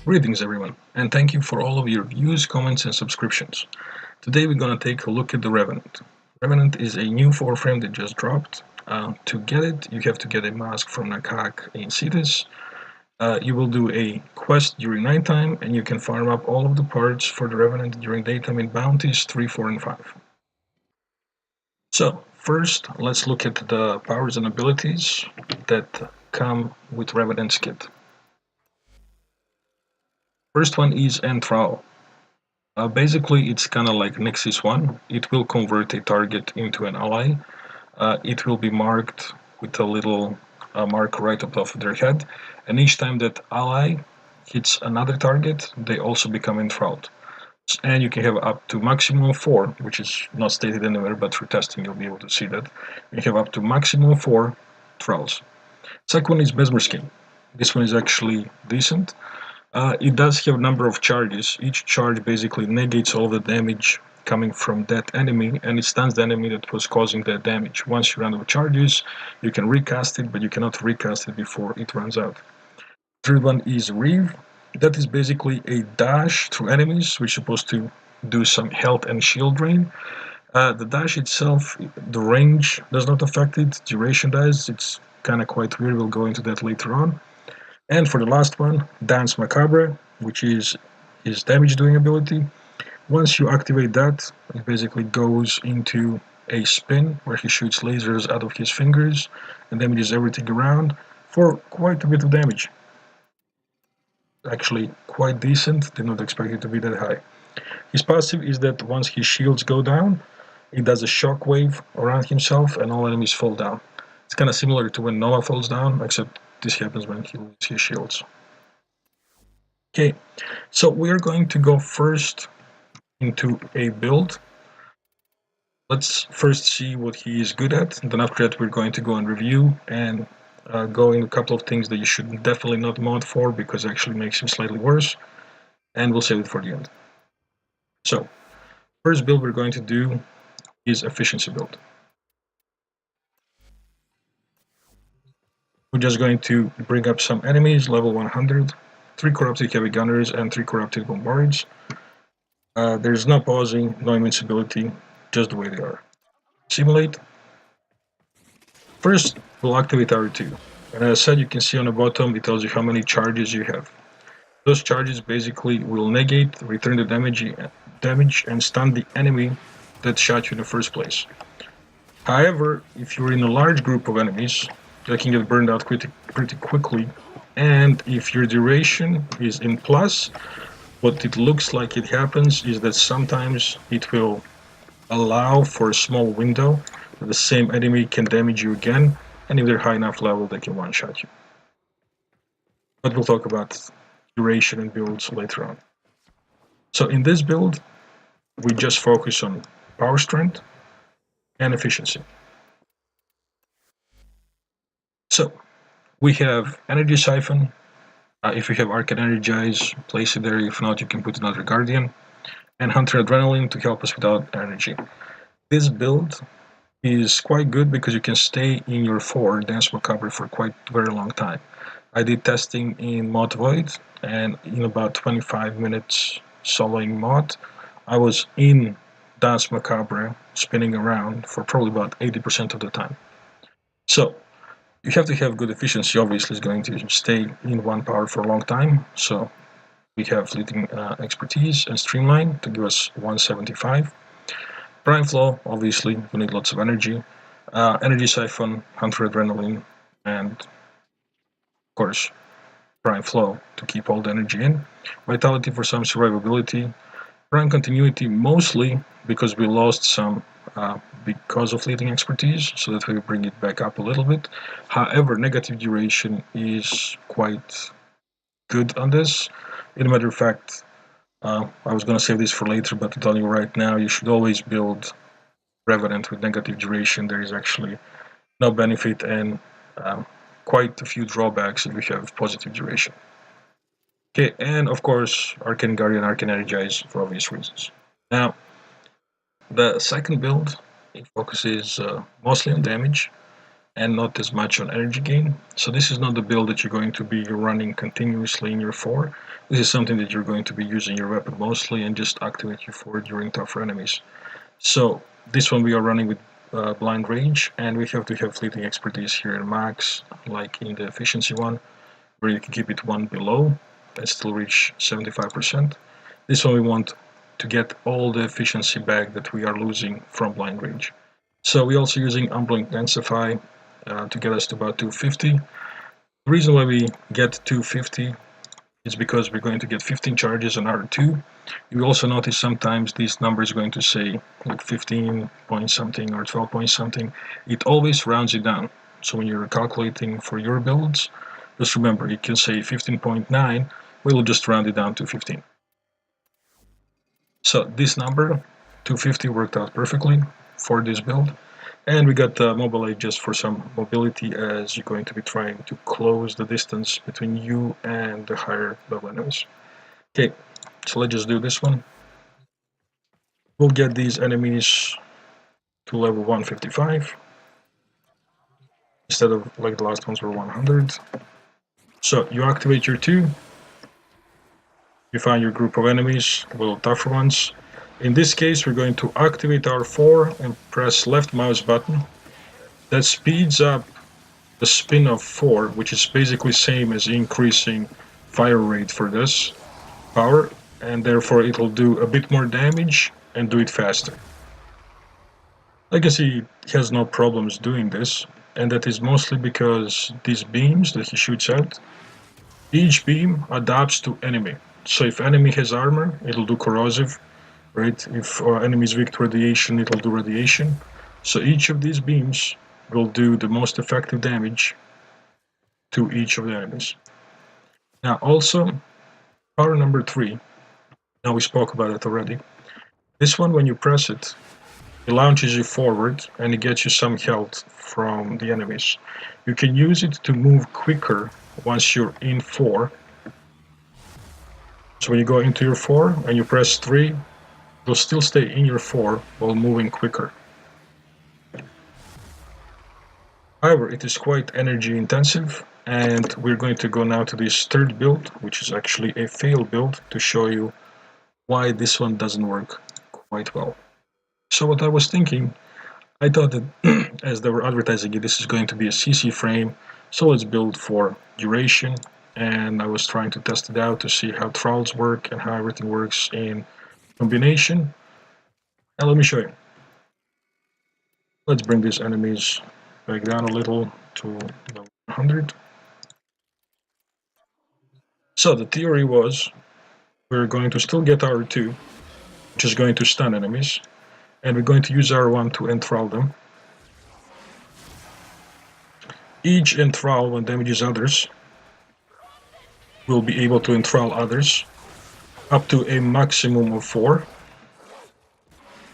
Greetings everyone, and thank you for all of your views, comments, and subscriptions. Today we're gonna take a look at the Revenant. Revenant is a new Warframe that just dropped. To get it, you have to get a mask from Macabre in Cetus. You will do a quest during nighttime, and you can farm up all of the parts for the Revenant during daytime in bounties 3, 4, and 5. So, first, let's look at the powers and abilities that come with Revenant's kit. First one is Enthrall. Basically, it's kind of like Nexus 1. It will convert a target into an ally. It will be marked with a little mark right above their head, and each time that ally hits another target, they also become enthralled. And you can have up to maximum 4, which is not stated anywhere, but through testing you'll be able to see that. You have up to maximum 4 thralls. Second one is Mesmer Skin. This one is actually decent. It does have a number of charges. Each charge basically negates all the damage coming from that enemy, and it stuns the enemy that was causing that damage. Once you run out of charges, you can recast it, but you cannot recast it before it runs out. Third one is Reeve. That is basically a dash through enemies, which is supposed to do some health and shield drain. The dash itself, the range does not affect it, duration does. It's kind of quite weird, we'll go into that later on. And for the last one, Danse Macabre, which is his damage doing ability. Once you activate that, it basically goes into a spin where he shoots lasers out of his fingers and damages everything around for quite a bit of damage. Actually quite decent, did not expect it to be that high. His passive is that once his shields go down, he does a shockwave around himself and all enemies fall down. It's kind of similar to when Nova falls down, except this happens when he loses his shields. Okay, so we're going to go first into a build. Let's first see what he is good at, and then after that we're going to go and review and go in a couple of things that you should definitely not mod for because it actually makes him slightly worse, and we'll save it for the end. So, first build we're going to do is efficiency build. We're just going to bring up some enemies, level 100, 3 corrupted heavy gunners and 3 corrupted bombards. There's no pausing, no invincibility, just the way they are. Simulate. First, we'll activate R2. And as I said, you can see on the bottom, it tells you how many charges you have. Those charges basically will negate, return the damage and stun the enemy that shot you in the first place. However, if you're in a large group of enemies, they can get burned out pretty quickly, and if your duration is in plus, what it looks like it happens is that sometimes it will allow for a small window that the same enemy can damage you again, and if they're high enough level they can one-shot you. But we'll talk about duration and builds later on. So in this build, we just focus on power strength and efficiency. So, we have Energy Siphon. If you have Arcane Energize, place it there. If not, you can put another Guardian. And Hunter Adrenaline to help us without energy. This build is quite good because you can stay in your 4 Danse Macabre for quite a very long time. I did testing in Mod Void, and in about 25 minutes soloing Mod, I was in Danse Macabre spinning around for probably about 80% of the time. So, you have to have good efficiency, obviously, it's going to stay in 1 power for a long time. So we have leading expertise and streamline to give us 175. Prime flow, obviously, we need lots of energy. Energy siphon, Hunter adrenaline, and of course, prime flow to keep all the energy in. Vitality for some survivability. Prime continuity mostly because we lost some because of leading expertise, so that we bring it back up a little bit. However, negative duration is quite good on this. In a matter of fact, I was going to save this for later, but to tell you right now, you should always build Revenant with negative duration. There is actually no benefit and quite a few drawbacks if you have positive duration. Okay, and of course, Arcane Guardian, Arcane Energize for obvious reasons. Now, the second build, it focuses mostly on damage. and not as much on energy gain. So this is not the build that you're going to be running continuously in your 4. This is something that you're going to be using your weapon mostly and just activate your 4 during tougher enemies. So this one we are running with blind range, and we have to have fleeting expertise here in max, like in the efficiency one, where you can keep it 1 below and still reach 75%. This one we want to get all the efficiency back that we are losing from blind range. So we're also using Unblinked Densify to get us to about 250. The reason why we get 250 is because we're going to get 15 charges on R2. You will also notice sometimes these numbers are going to say like 15 point something or 12 point something. It always rounds it down. So when you're calculating for your builds, just remember you can say 15.9, we'll just round it down to 15. So this number, 250, worked out perfectly for this build. And we got Mobile Aid just for some mobility, as you're going to be trying to close the distance between you and the higher level enemies. Okay, so let's just do this one. We'll get these enemies to level 155 instead of like the last ones were 100. So you activate your 2. You find your group of enemies, a little tougher ones. In this case, we're going to activate our 4 and press left mouse button. That speeds up the spin of 4, which is basically same as increasing fire rate for this power, and therefore it will do a bit more damage and do it faster. I can see he has no problems doing this, and that is mostly because these beams that he shoots out, each beam adapts to enemy. So if enemy has armor, it'll do corrosive, right? If enemy is weak to radiation, it'll do radiation. So each of these beams will do the most effective damage to each of the enemies. Now also, power number 3, now we spoke about it already. This one, when you press it, it launches you forward and it gets you some health from the enemies. You can use it to move quicker once you're in 4. So when you go into your 4 and you press 3, you'll still stay in your 4 while moving quicker. However, it is quite energy intensive, and we're going to go now to this third build, which is actually a fail build, to show you why this one doesn't work quite well. So what I was thinking, I thought that as they were advertising it, this is going to be a CC frame, so let's build for duration, and I was trying to test it out to see how thralls work and how everything works in combination. And let me show you. Let's bring these enemies back down a little to 100. So the theory was we're going to still get our 2, which is going to stun enemies, and we're going to use our 1 to enthrall them. Each enthrall, when damages others, will be able to enthrall others up to a maximum of 4.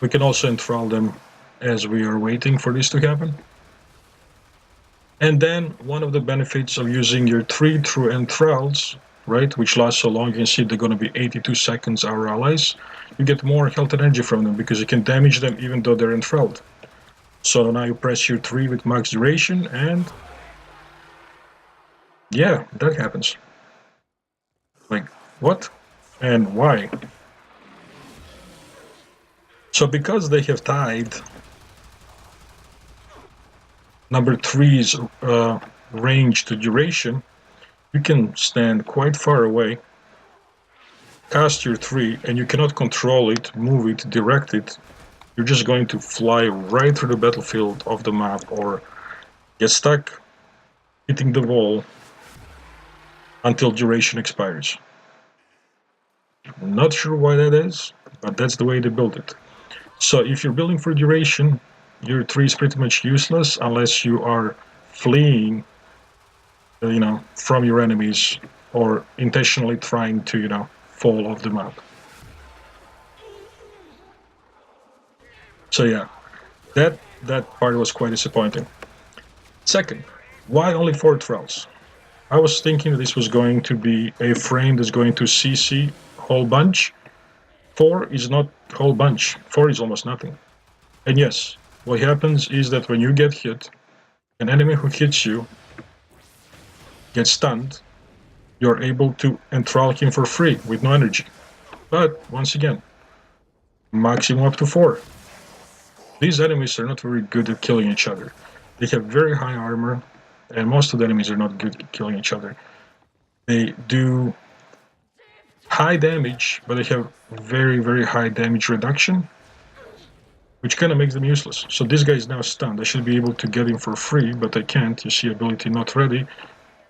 We can also enthrall them as we are waiting for this to happen. And then one of the benefits of using your 3 through enthralls, right, which lasts so long, you can see they're going to be 82 seconds, our allies, you get more health and energy from them because you can damage them even though they're enthralled. So now you press your 3 with max duration, and yeah, that happens. Like, what? And why? So because they have tied number 3's range to duration, you can stand quite far away, cast your 3, and you cannot control it, move it, direct it. You're just going to fly right through the battlefield of the map or get stuck hitting the wall until duration expires. Not sure why that is, but that's the way they build it. So if you're building for duration, your 3 is pretty much useless unless you are fleeing, from your enemies or intentionally trying to, fall off the map. So yeah, that part was quite disappointing. Second, why only 4 thralls? I was thinking this was going to be a frame that's going to CC whole bunch. 4 is not whole bunch. 4 is almost nothing. And yes, what happens is that when you get hit, An enemy who hits you gets stunned. You're able to enthrall him for free with no energy. But once again, maximum up to 4. These enemies are not very good at killing each other. They have very high armor, and most of the enemies are not good at killing each other. They do high damage, but they have very, very high damage reduction, which kind of makes them useless. So this guy is now stunned. I should be able to get him for free, but I can't. You see ability not ready,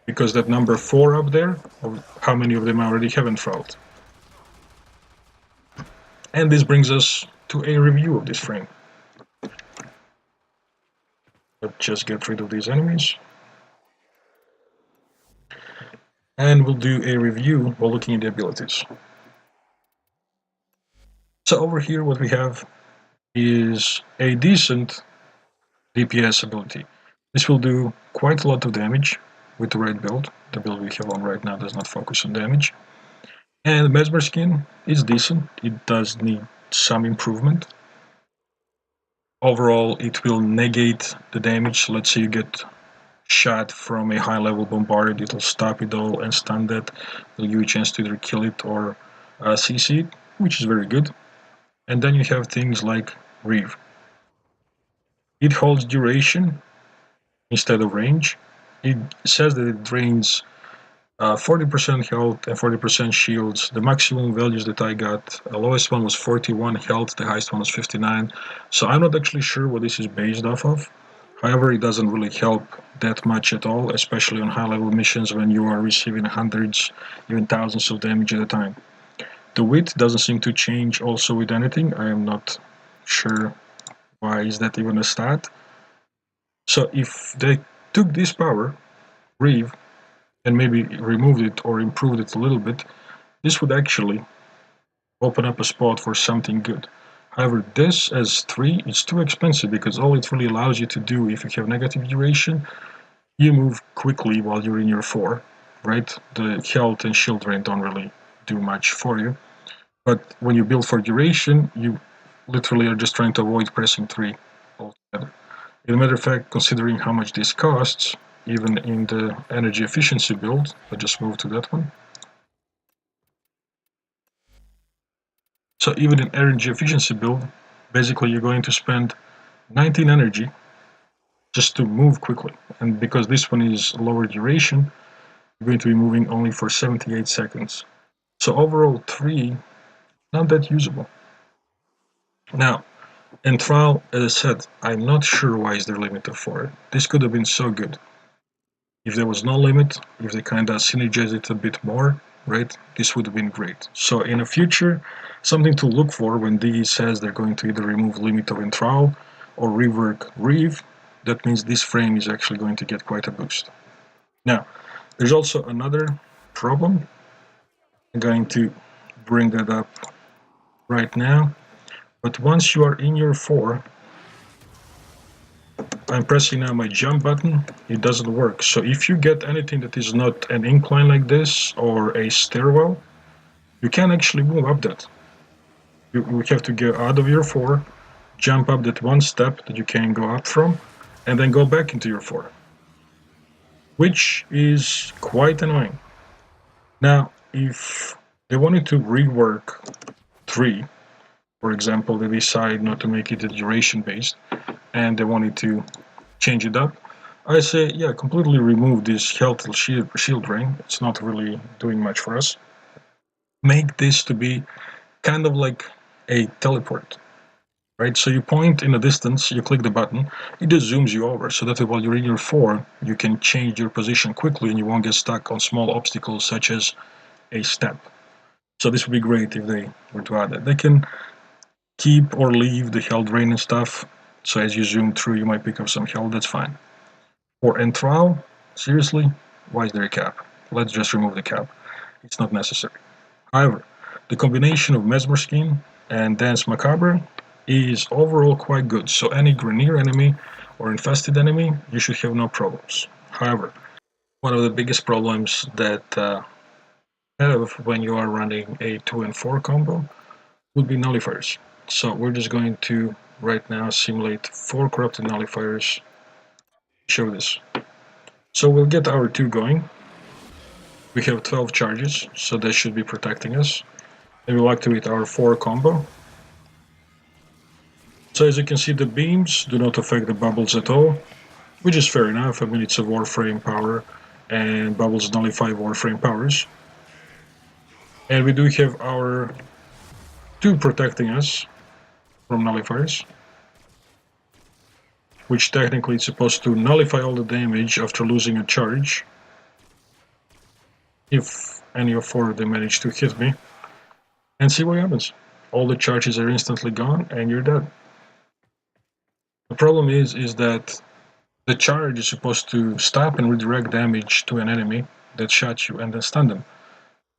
because that number 4 up there, of how many of them I already have enthralled. And this brings us to a review of this frame. Let's just get rid of these enemies. And we'll do a review while looking at the abilities. So over here what we have is a decent DPS ability. This will do quite a lot of damage with the right build. The build we have on right now does not focus on damage. And the Mesmer skin is decent. It does need some improvement. Overall, it will negate the damage. Let's say you get shot from a high level bombard, it'll stop it all and stun that. It'll give you a chance to either kill it or CC it, which is very good. And then you have things like Reeve. It holds duration instead of range. It says that it drains 40% health and 40% shields. The maximum values that I got, the lowest one was 41 health, the highest one was 59. So I'm not actually sure what this is based off of. However, it doesn't really help that much at all, especially on high level missions when you are receiving hundreds, even thousands of damage at a time. The width doesn't seem to change also with anything. I am not sure why is that even a stat. So if they took this power, Reeve, and maybe removed it or improved it a little bit, this would actually open up a spot for something good. However, this as 3 is too expensive because all it really allows you to do if you have negative duration, you move quickly while you're in your 4, right? The health and shield drain don't really do much for you. But when you build for duration, you literally are just trying to avoid pressing 3 altogether. As a matter of fact, considering how much this costs, even in the energy efficiency build, I'll just move to that one. So even in energy efficiency build, basically you're going to spend 19 energy just to move quickly. And because this one is lower duration, you're going to be moving only for 78 seconds. So overall 3, not that usable. Now, Enthrall, as I said, I'm not sure why is there a limit of 4. This could have been so good. If there was no limit, if they kind of synergize it a bit more, right, this would have been great. So in the future, something to look for when DE says they're going to either remove limit of Enthrall or rework Reeve, that means this frame is actually going to get quite a boost. Now, there's also another problem. I'm going to bring that up right now. But once you are in your 4, I'm pressing now my jump button, it doesn't work. So if you get anything that is not an incline like this or a stairwell, you can actually move up that. You have to get out of your 4, jump up that one step that you can go up from, and then go back into your 4. Which is quite annoying. Now, if they wanted to rework 3, for example, they decide not to make it a duration based, and they wanted to change it up, I say, yeah, completely remove this health shield drain. It's not really doing much for us. Make this to be kind of like a teleport, right? So you point in a distance, you click the button, it just zooms you over, so that while you're in your 4, you can change your position quickly and you won't get stuck on small obstacles such as a step. So this would be great if they were to add that. They can keep or leave the health drain and stuff, so as you zoom through you might pick up some health, that's fine. For Enthrall, seriously, why is there a cap? Let's just remove the cap. It's not necessary. However, the combination of Mesmer Skin and Danse Macabre is overall quite good, so any Grenier enemy or infested enemy, you should have no problems. However, one of the biggest problems that have when you are running a 2 and 4 combo would be nullifiers. So we're just going to right now simulate 4 corrupted nullifiers show this. So we'll get our 2 going. We have 12 charges, so that should be protecting us. And we'll activate our 4 combo. So as you can see, the beams do not affect the bubbles at all, which is fair enough. I mean, it's a Warframe power, and bubbles nullify Warframe powers. And we do have our 2 protecting us from nullifiers, which technically is supposed to nullify all the damage after losing a charge, if any of 4 of them manage to hit me, and see what happens. All the charges are instantly gone, and you're dead. The problem is that the charge is supposed to stop and redirect damage to an enemy that shot you and then stun them.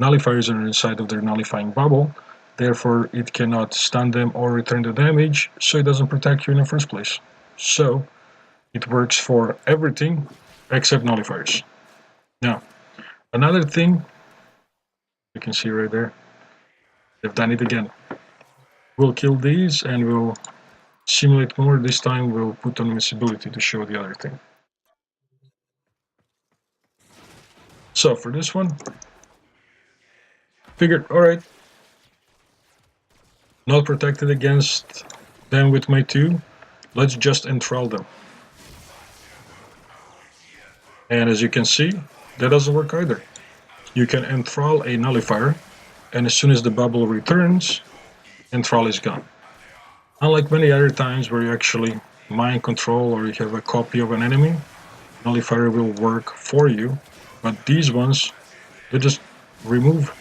Nullifiers are inside of their nullifying bubble, therefore it cannot stun them or return the damage, so it doesn't protect you in the first place. So it works for everything except nullifiers. Now, another thing, you can see right there, they've done it again. We'll kill these and we'll simulate more. This time we'll put on invincibility to show the other thing. So for this one, figured, alright, not protected against them with my 2, let's just enthrall them. And as you can see, that doesn't work either. You can enthrall a nullifier, and as soon as the bubble returns, enthrall is gone. Unlike many other times where you actually mind control or you have a copy of an enemy, nullifier will work for you, but these ones, they just remove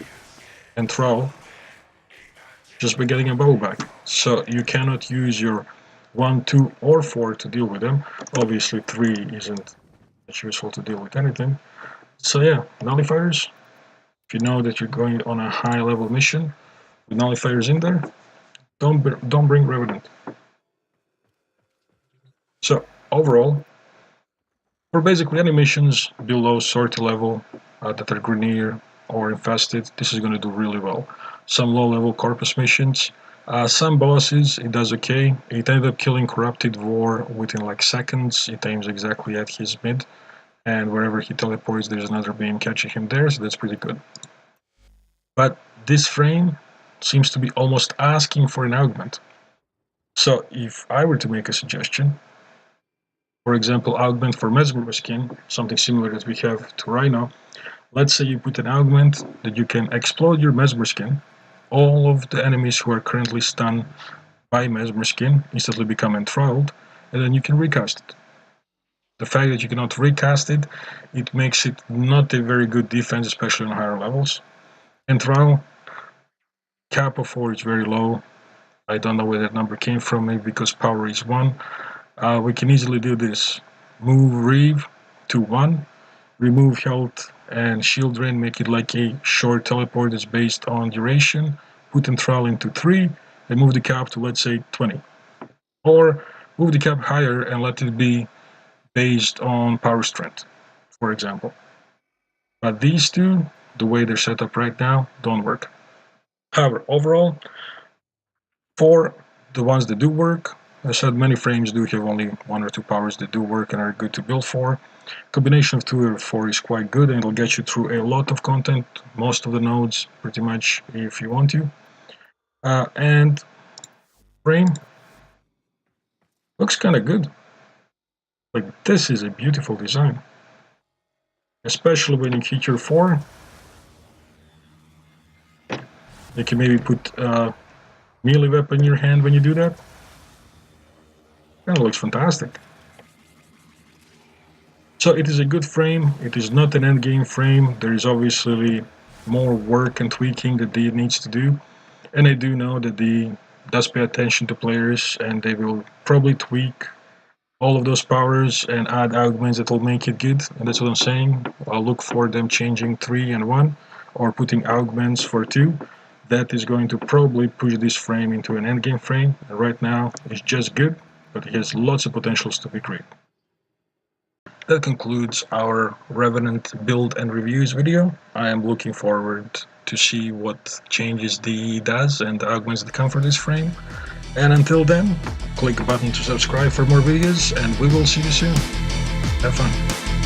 enthrall just by getting a bubble back. So you cannot use your 1, 2, or 4 to deal with them. Obviously 3 isn't much useful to deal with anything. So yeah, nullifiers, if you know that you're going on a high level mission with nullifiers in there, don't bring Revenant. So overall, for basically any missions below sortie level that are Grenier or Infested, this is going to do really well. Some low level Corpus missions, some bosses, it does okay. It ended up killing Corrupted War within like seconds. It aims exactly at his mid, and wherever he teleports there's another beam catching him there, so that's pretty good. But this frame seems to be almost asking for an augment. So if I were to make a suggestion, for example, augment for Mesmer skin, something similar that we have to Rhino, let's say you put an augment that you can explode your Mesmer skin, all of the enemies who are currently stunned by Mesmer skin instantly become enthralled, and then you can recast it. The fact that you cannot recast it, it makes it not a very good defense, especially on higher levels. Enthrall, cap of 4 is very low. I don't know where that number came from, maybe because power is 1. We can easily do this. Move Reeve to 1, remove health and shield drain, make it like a short teleport that's based on duration, put Enthrall into 3, and move the cap to, let's say, 20. Or move the cap higher and let it be based on power strength, for example. But these two, the way they're set up right now, don't work. However, overall, for the ones that do work, as I said, many frames do have only 1 or 2 powers that do work and are good to build for. Combination of 2 or 4 is quite good, and it'll get you through a lot of content, most of the nodes, pretty much, if you want to. And frame looks kind of good. Like, this is a beautiful design, especially when you hit your 4. You can maybe put a melee weapon in your hand when you do that. Kind of looks fantastic. So it is a good frame. It is not an endgame frame. There is obviously more work and tweaking that it needs to do. And I do know that they does pay attention to players, and they will probably tweak all of those powers and add augments that will make it good. And that's what I'm saying. I'll look for them changing 3 and 1, or putting augments for 2. That is going to probably push this frame into an endgame frame. And right now it's just good, but it has lots of potentials to be great. That concludes our Revenant build and reviews video. I am looking forward to see what changes DE does and the augments that come for this frame. And until then, click the button to subscribe for more videos, and we will see you soon. Have fun.